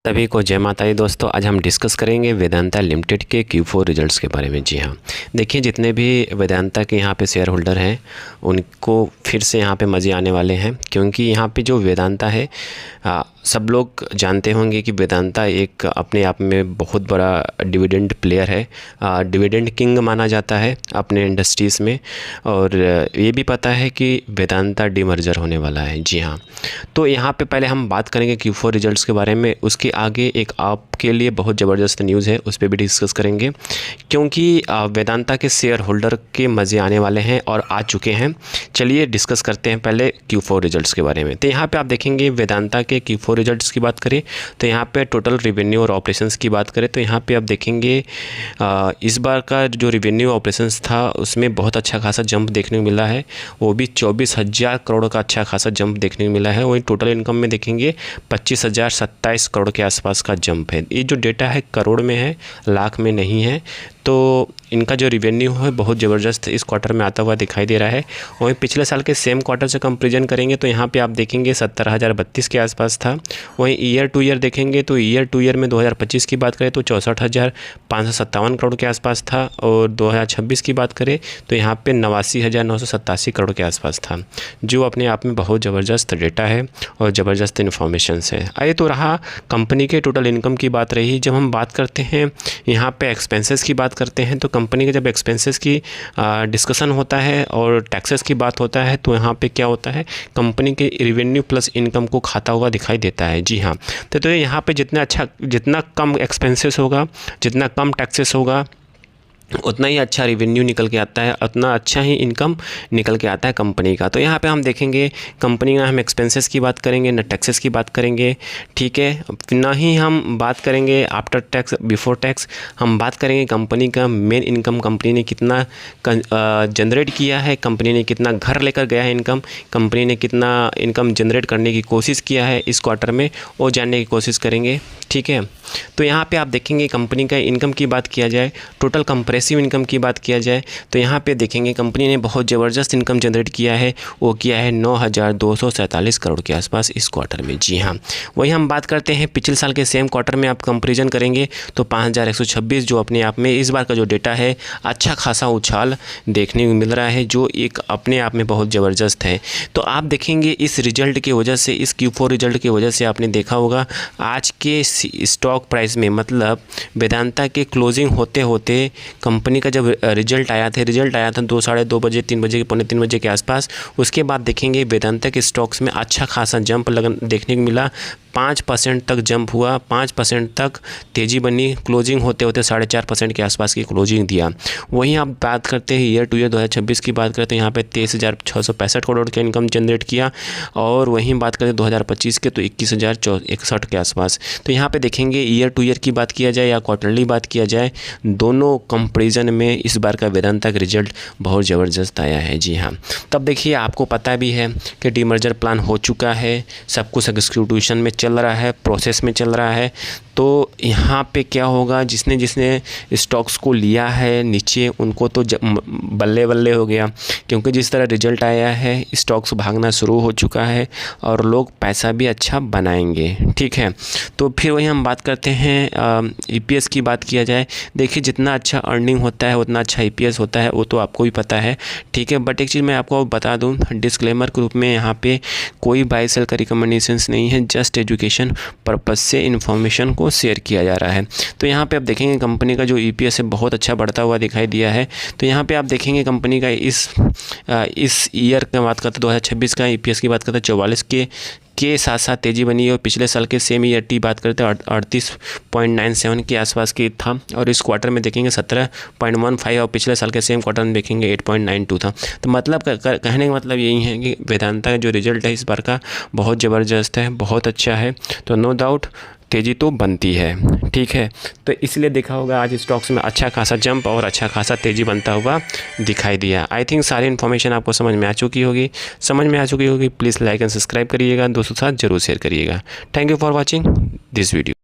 सभी को जय माता दी दोस्तों। आज हम डिस्कस करेंगे वेदांता लिमिटेड के Q4 रिजल्ट्स के बारे में। जी हाँ, देखिए जितने भी वेदांता के यहाँ पे शेयर होल्डर हैं उनको फिर से यहाँ पे मज़े आने वाले हैं, क्योंकि यहाँ पे जो वेदांता है सब लोग जानते होंगे कि वेदांता एक अपने आप में बहुत बड़ा डिविडेंड प्लेयर है, डिविडेंड किंग माना जाता है अपने इंडस्ट्रीज़ में। और ये भी पता है कि वेदांता डीमर्जर होने वाला है। जी हाँ, तो यहाँ पे पहले हम बात करेंगे Q4 रिजल्ट्स के बारे में। उसके आगे एक आपके लिए बहुत ज़बरदस्त न्यूज़ है, उस पर भी डिस्कस करेंगे, क्योंकि वेदांता के शेयर होल्डर के मज़े आने वाले हैं और आ चुके हैं। चलिए डिस्कस करते हैं पहले Q4 रिजल्ट्स के बारे में। तो यहाँ पे आप देखेंगे वेदांता के Q4 रिजल्ट्स की बात करें तो यहाँ पे टोटल रिवेन्यू और ऑपरेशंस की बात करें तो यहाँ पे आप देखेंगे इस बार का जो रिवेन्यू ऑपरेशंस था उसमें बहुत अच्छा खासा जंप देखने को मिला है, वो भी 24,000 करोड़ का अच्छा खासा जंप देखने को मिला है। वहीं टोटल इनकम में देखेंगे 25,027 करोड़ के आसपास का जंप है। ये जो डेटा है करोड़ में है, लाख में नहीं है। तो इनका जो रिवेन्यू है बहुत ज़बरदस्त इस क्वार्टर में आता हुआ दिखाई दे रहा है। वहीं पिछले साल के सेम क्वार्टर से कंपेरिजन करेंगे तो यहाँ पे आप देखेंगे 70,032 के आसपास था। वहीं ईयर टू ईयर देखेंगे तो ईयर टू ईयर में 2025 की बात करें तो 64,557 करोड़ के आसपास था, और 2026 की बात करें तो यहाँ पे 89,987 करोड़ के आसपास था, जो अपने आप में बहुत ज़बरदस्त डेटा है और ज़बरदस्त इन्फॉर्मेशन है। आइए तो रहा कंपनी के टोटल इनकम की बात रही। जब हम बात करते हैं यहाँ पे एक्सपेंसेस की बात करते हैं तो कंपनी के जब एक्सपेंसेस की डिस्कशन होता है और टैक्सेस की बात होता है तो यहाँ पे क्या होता है, कंपनी के रिवेन्यू प्लस इनकम को खाता हुआ दिखाई देता है। जी हाँ, तो यहाँ पे जितना कम एक्सपेंसेस होगा, जितना कम टैक्सेस होगा, उतना ही अच्छा रिवेन्यू निकल के आता है, उतना अच्छा ही इनकम निकल के आता है कंपनी का। तो यहाँ पे हम देखेंगे कंपनी का हम एक्सपेंसेस की बात करेंगे, न टैक्सेस की बात करेंगे, ठीक है, ना ही हम बात करेंगे आफ्टर टैक्स बिफोर टैक्स। हम बात करेंगे कंपनी का मेन इनकम, कंपनी ने कितना जनरेट किया है, कंपनी ने कितना घर लेकर गया है इनकम, कंपनी ने कितना इनकम जनरेट करने की कोशिश किया है इस क्वार्टर में, वो जानने की कोशिश करेंगे। ठीक है, तो यहाँ पे आप देखेंगे कंपनी का इनकम की बात किया जाए, टोटल कंप्रेसिव इनकम की बात किया जाए तो यहाँ पे देखेंगे कंपनी ने बहुत ज़बरदस्त इनकम जनरेट किया है, वो किया है 9,247 करोड़ के आसपास इस क्वार्टर में। जी हाँ, वही हम बात करते हैं पिछले साल के सेम क्वार्टर में आप कंपेरिजन करेंगे तो 5,126, जो अपने आप में इस बार का जो डेटा है अच्छा खासा उछाल देखने को मिल रहा है, जो एक अपने आप में बहुत ज़बरदस्त है। तो आप देखेंगे इस रिजल्ट की वजह से, इस Q4 रिजल्ट की वजह से आपने देखा होगा आज के स्टॉक प्राइस में, मतलब वेदांता के क्लोजिंग होते होते कंपनी का जब रिजल्ट आया था 2 साढ़े 2 बजे, 3 बजे, पौने 3 बजे के आसपास, उसके बाद देखेंगे वेदांता के स्टॉक्स में अच्छा खासा जंप देखने को मिला। 5% तक जंप हुआ, 5% तक तेज़ी बनी, क्लोजिंग होते होते 4.5% के आसपास की क्लोजिंग दिया। वहीं आप बात करते हैं ईयर टू ईयर 2026 की बात करते हैं, यहाँ पे 23,665 करोड़ का इनकम जनरेट किया, और वहीं बात करें 2025 के तो 21,061 के आसपास। तो यहाँ पे देखेंगे ईयर टू ईयर की बात किया जाए या क्वार्टरली बात किया जाए, दोनों कंपेरिजन में इस बार का वेदांता का रिजल्ट बहुत ज़बरदस्त आया है। जी हाँ, तब देखिए आपको पता भी है कि डीमर्जर प्लान हो चुका है, सब कुछ एग्जीक्यूशन में चल रहा है, प्रोसेस में चल रहा है। तो यहाँ पे क्या होगा, जिसने स्टॉक्स को लिया है नीचे उनको तो बल्ले बल्ले हो गया, क्योंकि जिस तरह रिजल्ट आया है स्टॉक्स भागना शुरू हो चुका है और लोग पैसा भी अच्छा बनाएंगे। ठीक है, तो फिर वही हम बात करते हैं EPS की बात किया जाए। देखिए जितना अच्छा अर्निंग होता है उतना अच्छा EPS होता है, वो तो आपको भी पता है। ठीक है, बट एक चीज़ मैं आपको बता दूँ डिस्क्लेमर के रूप में, यहाँ पे कोई बाय सेल का रिकमेंडेशंस नहीं है, जस्ट एजुकेशन पर्पस से इन्फॉर्मेशन को शेयर किया जा रहा है। तो यहाँ पे आप देखेंगे कंपनी का जो EPS है बहुत अच्छा बढ़ता हुआ दिखाई दिया है। तो यहाँ पे आप देखेंगे कंपनी का इस ईयर की बात करते 2026 का EPS की बात करते 44 के साथ साथ तेज़ी बनी है, और पिछले साल के सेम ईयर की बात करते हैं 38.97 के आसपास की था, और इस क्वार्टर में देखेंगे 17.15, और पिछले साल के सेम क्वार्टर में देखेंगे 8.92 था। तो मतलब कहने का मतलब यही है कि वेदांता का जो रिजल्ट है इस बार का बहुत ज़बरदस्त है, बहुत अच्छा है। तो नो डाउट तेज़ी तो बनती है। ठीक है, तो इसलिए देखा होगा आज स्टॉक्स में अच्छा खासा जंप और अच्छा खासा तेज़ी बनता हुआ दिखाई दिया। आई थिंक सारी इन्फॉर्मेशन आपको समझ में आ चुकी होगी। प्लीज़ लाइक एंड सब्सक्राइब करिएगा, दोस्तों के साथ जरूर शेयर करिएगा। Thank you for watching this video.